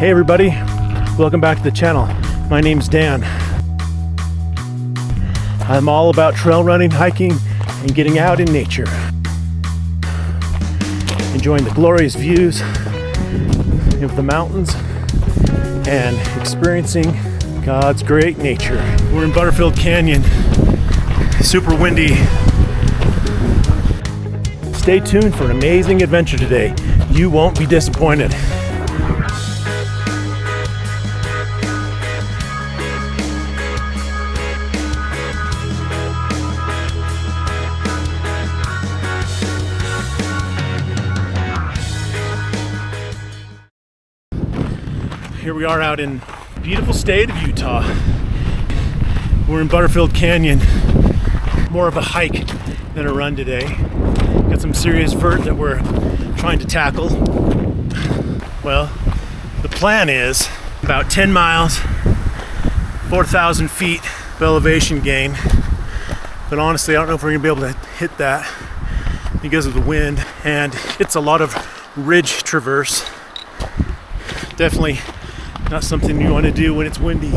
Hey everybody, welcome back to the channel. My name's Dan. I'm all about trail running, hiking, and getting out in nature. Enjoying the glorious views of the mountains and experiencing God's great nature. We're in Butterfield Canyon, super windy. Stay tuned for an amazing adventure today. You won't be disappointed. Here we are out in the beautiful state of Utah. We're in Butterfield Canyon. More of a hike than a run today. Got some serious vert that we're trying to tackle. Well, the plan is about 10 miles, 4,000 feet of elevation gain. But honestly, I don't know if we're gonna be able to hit that because of the wind. And it's a lot of ridge traverse. Definitely not something you want to do when it's windy.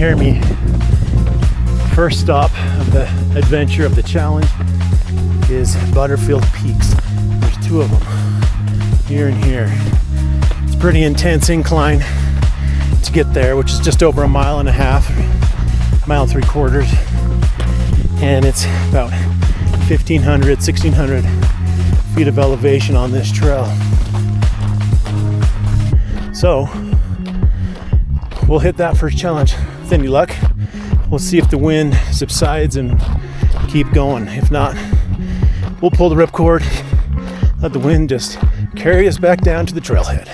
hear me. First stop of the adventure of the challenge is Butterfield Peaks. There's two of them, here and here. It's a pretty intense incline to get there, which is just over 1.5 miles, mile 3/4, and it's about 1,500, 1,600 feet of elevation on this trail. So we'll hit that first challenge with any luck. We'll see if the wind subsides and keep going. If not, we'll pull the ripcord, let the wind just carry us back down to the trailhead.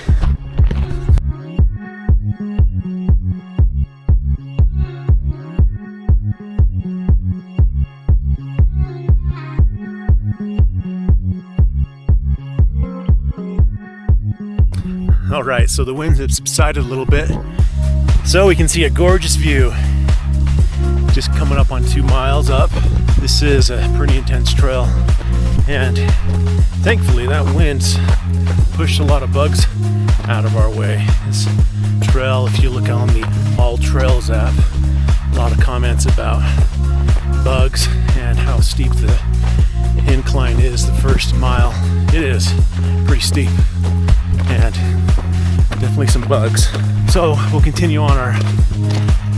All right, so the winds have subsided a little bit, so we can see a gorgeous view just coming up on 2 miles up. This is a pretty intense trail, and thankfully that wind's pushed a lot of bugs out of our way. This trail, if you look on the All Trails app, a lot of comments about bugs and how steep the incline is the first mile. It is pretty steep, and definitely some bugs. So we'll continue on our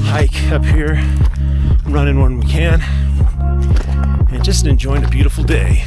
hike up here, running when we can, and just enjoying a beautiful day.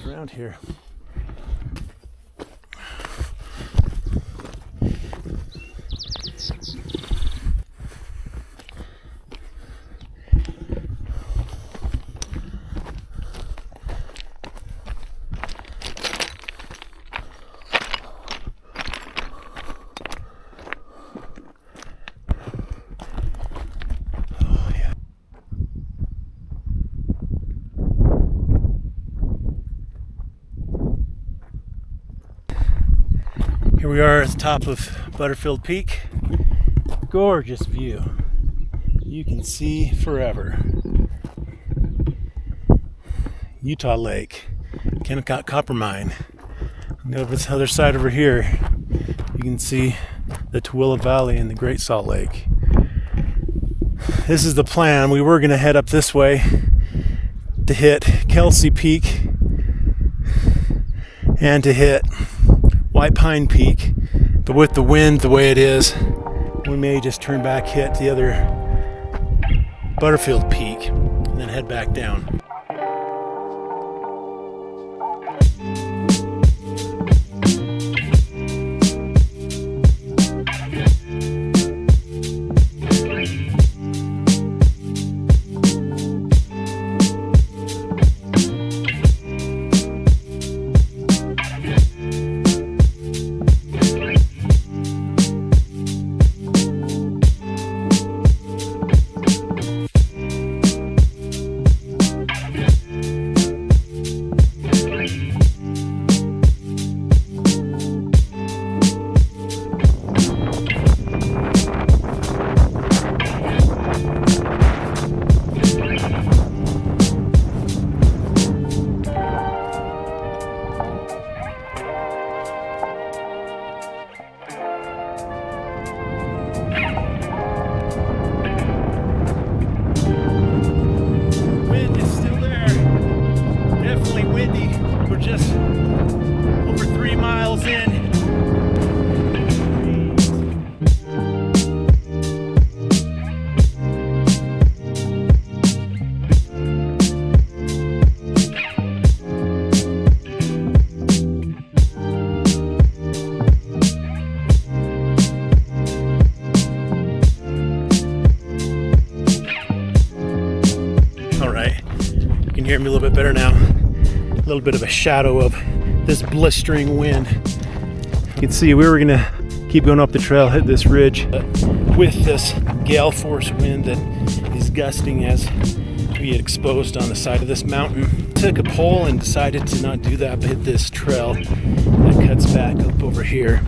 Around here. Here we are at the top of Butterfield Peak. Gorgeous view. You can see forever. Utah Lake, Kennecott Copper Mine. And over this other side over here, you can see the Tooele Valley and the Great Salt Lake. This is the plan. We were going to head up this way to hit Kelsey Peak and to hit White Pine Peak, but with the wind the way it is, we may just turn back, hit the other Butterfield Peak, and then head back down. hear me a little bit better now. A little bit of a shadow of this blistering wind. You can see we were gonna keep going up the trail, hit this ridge, but with this gale force wind that is gusting as we had exposed on the side of this mountain, took a pole and decided to not do that, but hit this trail that cuts back up over here.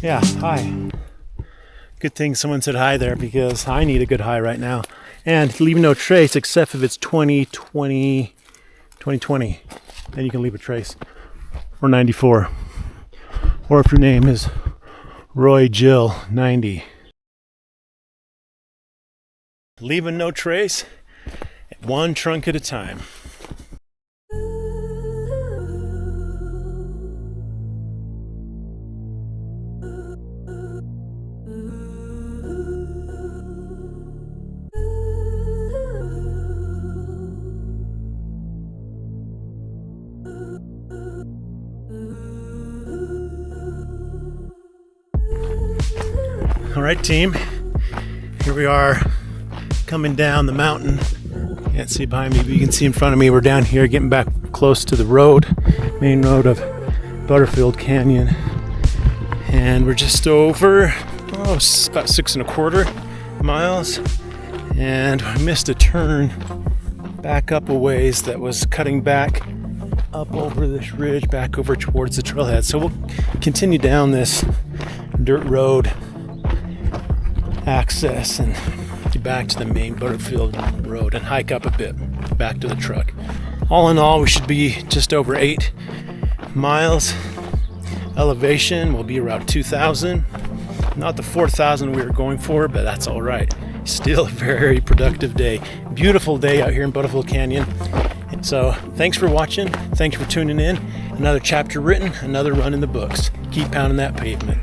Yeah, hi. Good thing someone said hi there because I need a good hi right now. And leave no trace except if it's 2020, then you can leave a trace. Or 94. Or if your name is Roy Jill 90. Leaving no trace, one trunk at a time. All right, team, here we are coming down the mountain. Can't see behind me, but you can see in front of me. We're down here getting back close to the road, main road of Butterfield Canyon. And we're just over, about 6.25 miles. And we missed a turn back up a ways that was cutting back up over this ridge, back over towards the trailhead. So we'll continue down this dirt road access and get back to the main Butterfield road and hike up a bit back to the truck. All in all, we should be just over 8 miles. Elevation will be around 2,000. Not the 4,000 we were going for, but that's all right. Still a very productive day. Beautiful day out here in Butterfield Canyon. So thanks for watching. Thanks for tuning in. Another chapter written, another run in the books. Keep pounding that pavement.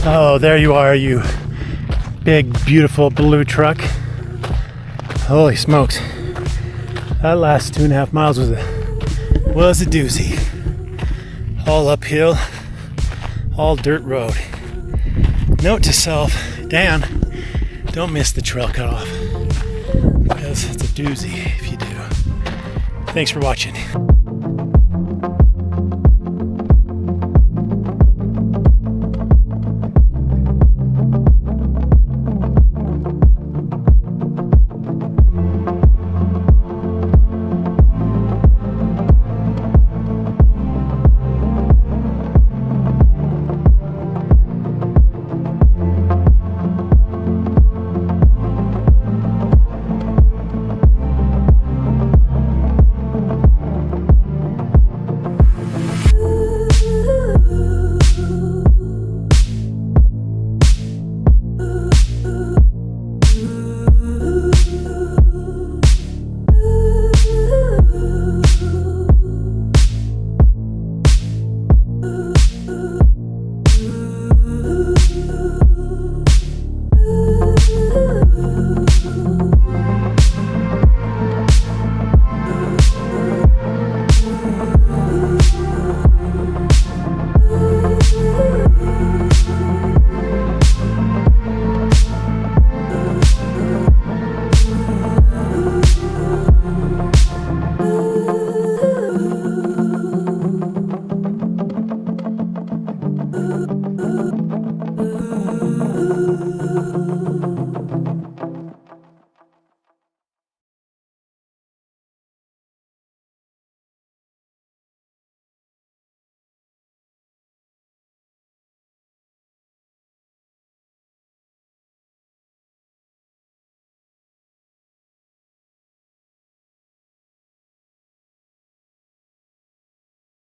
Oh, there you are, you big, beautiful blue truck. Holy smokes. That last 2.5 miles was a doozy. All uphill, all dirt road. Note to self, Dan, don't miss the trail cutoff because it's a doozy if you do. Thanks for watching.